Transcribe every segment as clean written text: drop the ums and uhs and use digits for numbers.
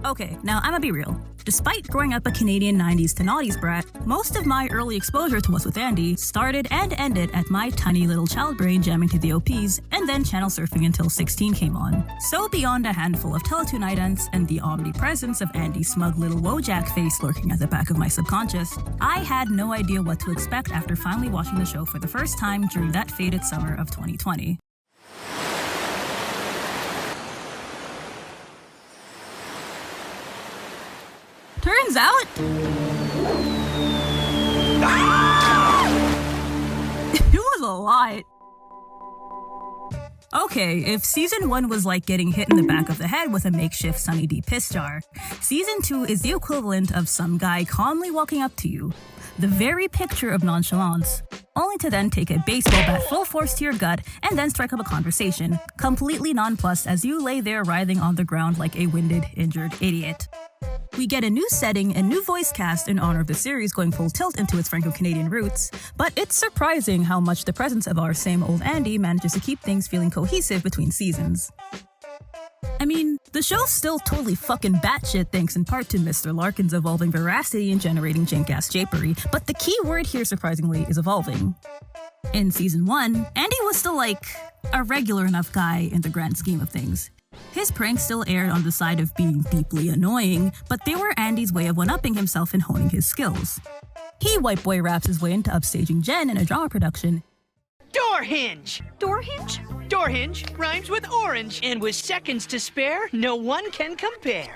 Okay, now I'ma be real. Despite growing up a Canadian 90s to naughties brat, most of my early exposure to What's With Andy started and ended at my tiny little child brain jamming to the OPs and then channel surfing until 16 came on. So beyond a handful of Teletoon idents and the omnipresence of Andy's smug little Wojak face lurking at the back of my subconscious, I had no idea what to expect after finally watching the show for the first time during that faded summer of 2020. Turns out, it was a lot. Okay, if Season 1 was like getting hit in the back of the head with a makeshift Sunny D piss jar, Season 2 is the equivalent of some guy calmly walking up to you, the very picture of nonchalance, only to then take a baseball bat full force to your gut and then strike up a conversation, completely nonplussed as you lay there writhing on the ground like a winded, injured idiot. We get a new setting and new voice cast in honor of the series going full tilt into its Franco-Canadian roots, but it's surprising how much the presence of our same old Andy manages to keep things feeling cohesive between seasons. I mean, the show's still totally fucking batshit thanks in part to Mr. Larkin's evolving veracity and generating jank-ass japery, but the key word here, surprisingly, is evolving. In Season 1, Andy was still like a regular enough guy in the grand scheme of things. His pranks still aired on the side of being deeply annoying, but they were Andy's way of one-upping himself and honing his skills. He white boy raps his way into upstaging Jen in a drama production. Door hinge! Door hinge? Door hinge rhymes with orange, and with seconds to spare, no one can compare.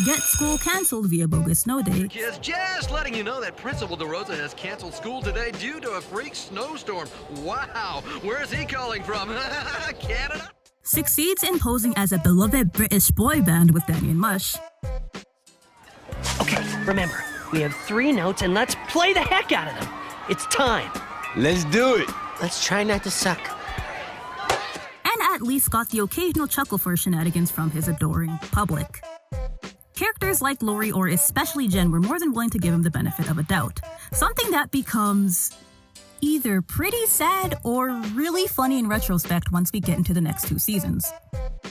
Get school cancelled via bogus snow day. Kids, just letting you know that Principal DeRosa has canceled school today due to a freak snowstorm. Wow, where's he calling from? Canada? Succeeds in posing as a beloved British boy band with Danny and Mush. Okay, remember, we have 3 notes and let's play the heck out of them. It's time. Let's do it. Let's try not to suck. And at least got the occasional chuckle for shenanigans from his adoring public. Characters like Lori or especially Jen were more than willing to give him the benefit of a doubt. Something that becomes either pretty sad or really funny in retrospect once we get into the next 2 seasons.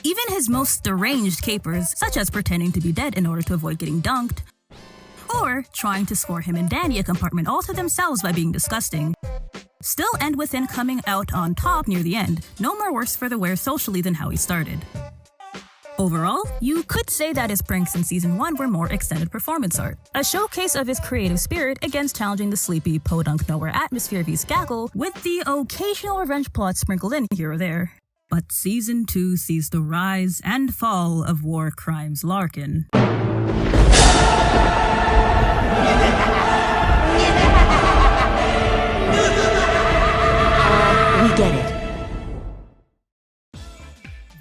Even his most deranged capers, such as pretending to be dead in order to avoid getting dunked, or trying to score him and Danny a compartment all to themselves by being disgusting, still end with him coming out on top near the end, no more worse for the wear socially than how he started. Overall, you could say that his pranks in Season 1 were more extended performance art, a showcase of his creative spirit against challenging the sleepy, podunk nowhere atmosphere of his gaggle, with the occasional revenge plot sprinkled in here or there. But Season 2 sees the rise and fall of War Crimes Larkin. We get it.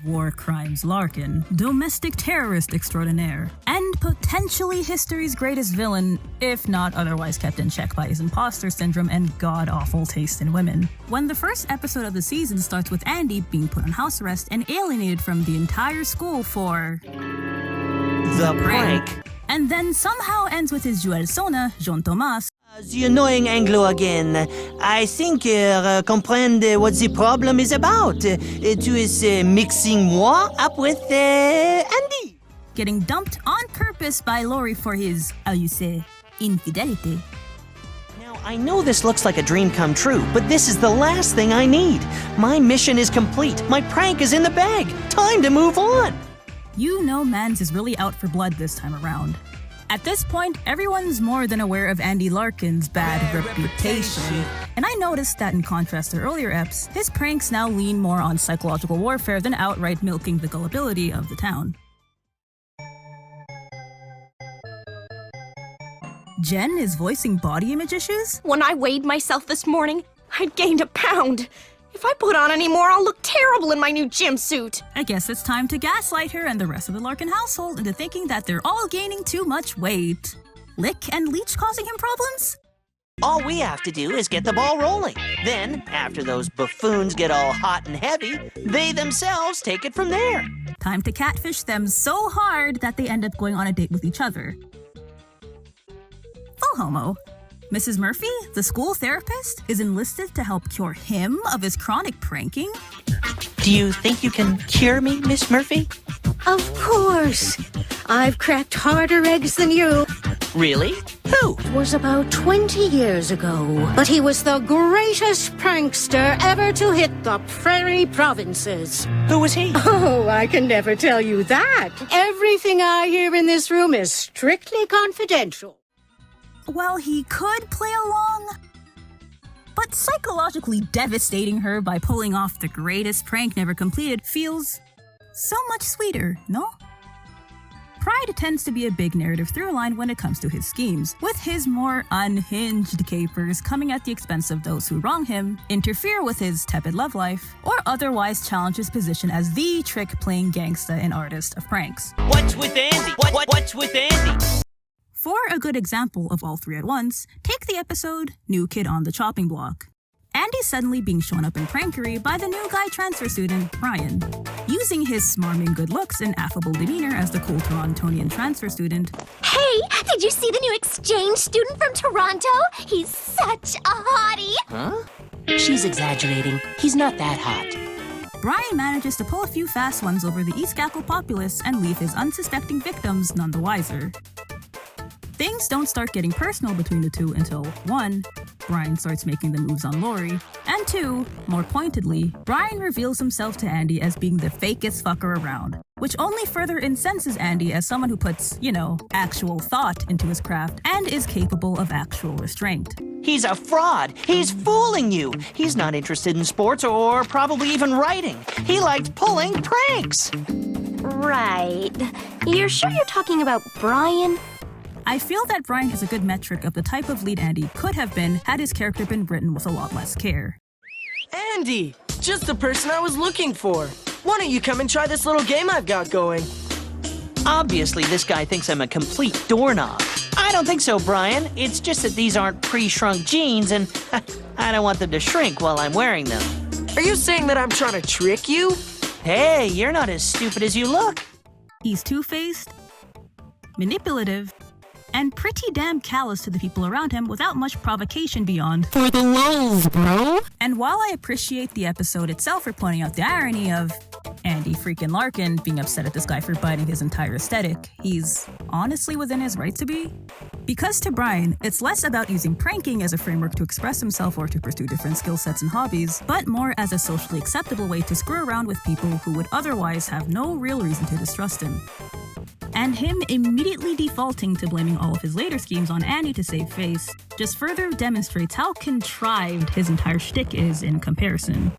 War Crimes Larkin, domestic terrorist extraordinaire, and potentially history's greatest villain, if not otherwise kept in check by his imposter syndrome and god-awful taste in women. When the first episode of the season starts with Andy being put on house arrest and alienated from the entire school for The prank. and then somehow ends with his Joel Sona, Jean Thomas, The annoying Anglo again. I think comprehend what the problem is about. To is mixing moi up with Andy. getting dumped on purpose by Lori for his, how you say, infidelity. Now, I know this looks like a dream come true, but this is the last thing I need. My mission is complete. My prank is in the bag. Time to move on. You know Mans is really out for blood this time around. At this point, everyone's more than aware of Andy Larkin's bad reputation. And I noticed that in contrast to earlier eps, his pranks now lean more on psychological warfare than outright milking the gullibility of the town. Jen is voicing body image issues? When I weighed myself this morning, I'd gained a pound. If I put on any more, I'll look terrible in my new gym suit. I guess it's time to gaslight her and the rest of the Larkin household into thinking that they're all gaining too much weight. Lick and Leech causing him problems? All we have to do is get the ball rolling. Then, after those buffoons get all hot and heavy, they themselves take it from there. Time to catfish them so hard that they end up going on a date with each other. Full homo. Mrs. Murphy, the school therapist, is enlisted to help cure him of his chronic pranking? Do you think you can cure me, Miss Murphy? Of course. I've cracked harder eggs than you. Really? Who? It was about 20 years ago, but he was the greatest prankster ever to hit the prairie provinces. Who was he? Oh, I can never tell you that. Everything I hear in this room is strictly confidential. Well, he could play along, but psychologically devastating her by pulling off the greatest prank never completed feels so much sweeter, no? Pride tends to be a big narrative throughline when it comes to his schemes, with his more unhinged capers coming at the expense of those who wrong him, interfere with his tepid love life, or otherwise challenge his position as the trick-playing gangsta and artist of pranks. What's with Andy? What's with Andy? For a good example of all three at once, take the episode New Kid on the Chopping Block. Andy's suddenly being shown up in prankery by the new guy transfer student, Brian. Using his smarming good looks and affable demeanor as the cool Torontonian transfer student. Hey, did you see the new exchange student from Toronto? He's such a hottie. Huh? She's exaggerating. He's not that hot. Brian manages to pull a few fast ones over the East Gackle populace and leave his unsuspecting victims none the wiser. Things don't start getting personal between the two until 1. Brian starts making the moves on Lori, and 2. More pointedly, Brian reveals himself to Andy as being the fakest fucker around, which only further incenses Andy as someone who puts, actual thought into his craft and is capable of actual restraint. He's a fraud. He's fooling you. He's not interested in sports or probably even writing. He likes pulling pranks. Right. You're sure you're talking about Brian? I feel that Brian is a good metric of the type of lead Andy could have been had his character been written with a lot less care. Andy! Just the person I was looking for. Why don't you come and try this little game I've got going? Obviously, this guy thinks I'm a complete doorknob. I don't think so, Brian. It's just that these aren't pre-shrunk jeans, and I don't want them to shrink while I'm wearing them. Are you saying that I'm trying to trick you? Hey, you're not as stupid as you look. He's two-faced, manipulative, and pretty damn callous to the people around him without much provocation beyond For the lulz, bro. And while I appreciate the episode itself for pointing out the irony of Andy freaking Larkin being upset at this guy for biting his entire aesthetic, he's honestly within his right to be. Because to Brian, it's less about using pranking as a framework to express himself or to pursue different skill sets and hobbies, but more as a socially acceptable way to screw around with people who would otherwise have no real reason to distrust him. And him immediately defaulting to blaming all of his later schemes on Andy to save face just further demonstrates how contrived his entire shtick is in comparison.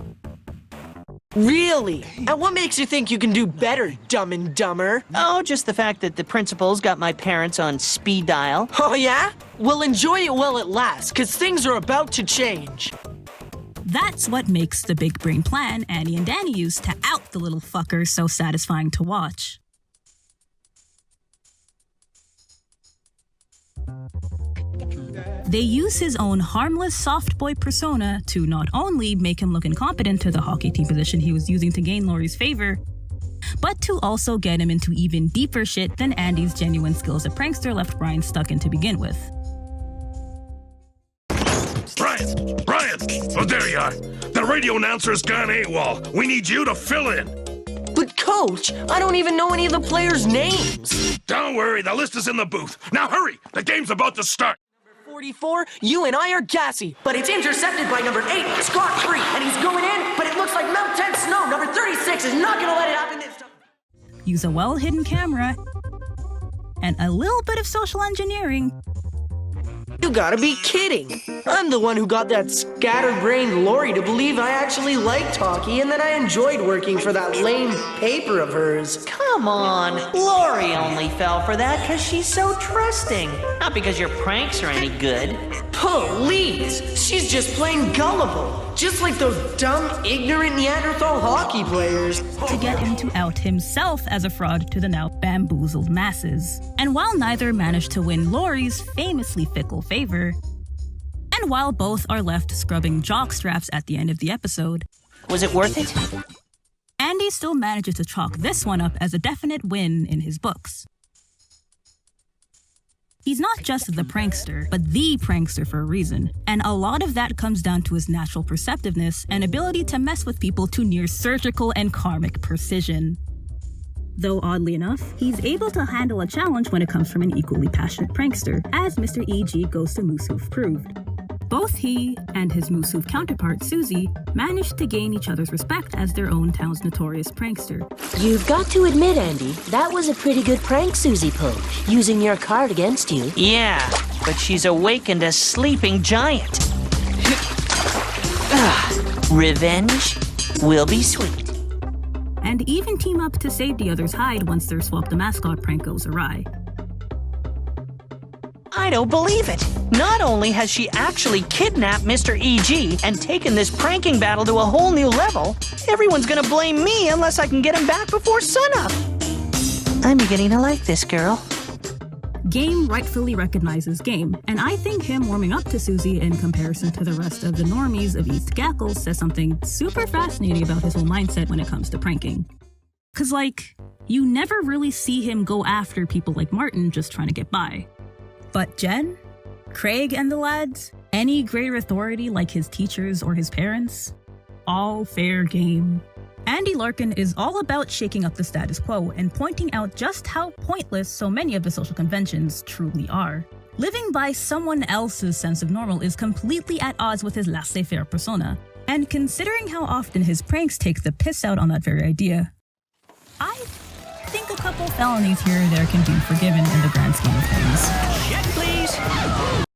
Really? And what makes you think you can do better, Dumb and Dumber? Oh, just the fact that the principal's got my parents on speed dial. Oh, yeah? Well, enjoy it while it lasts, because things are about to change. That's what makes the big brain plan Annie and Danny use to out the little fucker so satisfying to watch. They use his own harmless soft boy persona to not only make him look incompetent to the hockey team position he was using to gain Lori's favor, but to also get him into even deeper shit than Andy's genuine skill as a prankster left Brian stuck in to begin with. Brian! Oh, there you are. The radio announcer's gone AWOL. We need you to fill in. But Coach, I don't even know any of the players' names. Don't worry, the list is in the booth. Now hurry, the game's about to start. 44, you and I are gassy, but it's intercepted by number 8, Scott Free, and he's going in, but it looks like Mount 10 Snow, number 36, is not gonna let it happen this time. Use a well-hidden camera and a little bit of social engineering. You gotta be kidding. I'm the one who got that scatterbrained Lori to believe I actually liked hockey and that I enjoyed working for that lame paper of hers. Come on, Lori only fell for that because she's so trusting, not because your pranks are any good. Please, she's just plain gullible, just like those dumb, ignorant Neanderthal hockey players. To get him to out himself as a fraud to the now bamboozled masses. And while neither managed to win Lori's famously fickle favor, and while both are left scrubbing jock straps at the end of the episode, Was it worth it? Andy still manages to chalk this one up as a definite win in his books. He's not just the prankster, but the prankster for a reason, and a lot of that comes down to his natural perceptiveness and ability to mess with people to near surgical and karmic precision. Though oddly enough, he's able to handle a challenge when it comes from an equally passionate prankster, as Mr. E.G. Goes to Mooshoof proved. Both he and his Mooshoof counterpart, Susie, managed to gain each other's respect as their own town's notorious prankster. You've got to admit, Andy, that was a pretty good prank Susie pulled, using your card against you. Yeah, but she's awakened a sleeping giant. Revenge will be sweet. And even team up to save the other's hide once their Swap the Mascot prank goes awry. I don't believe it. Not only has she actually kidnapped Mr. E.G. and taken this pranking battle to a whole new level, everyone's gonna blame me unless I can get him back before sunup. I'm beginning to like this girl. Game rightfully recognizes Game, and I think him warming up to Susie in comparison to the rest of the normies of East Gackles says something super fascinating about his whole mindset when it comes to pranking. Cause you never really see him go after people like Martin just trying to get by. But Jen, Craig and the lads, any greater authority like his teachers or his parents, all fair game. Andy Larkin is all about shaking up the status quo and pointing out just how pointless so many of the social conventions truly are. Living by someone else's sense of normal is completely at odds with his laissez-faire persona, and considering how often his pranks take the piss out on that very idea, I think a couple felonies here or there can be forgiven in the grand scheme of things. Check, please.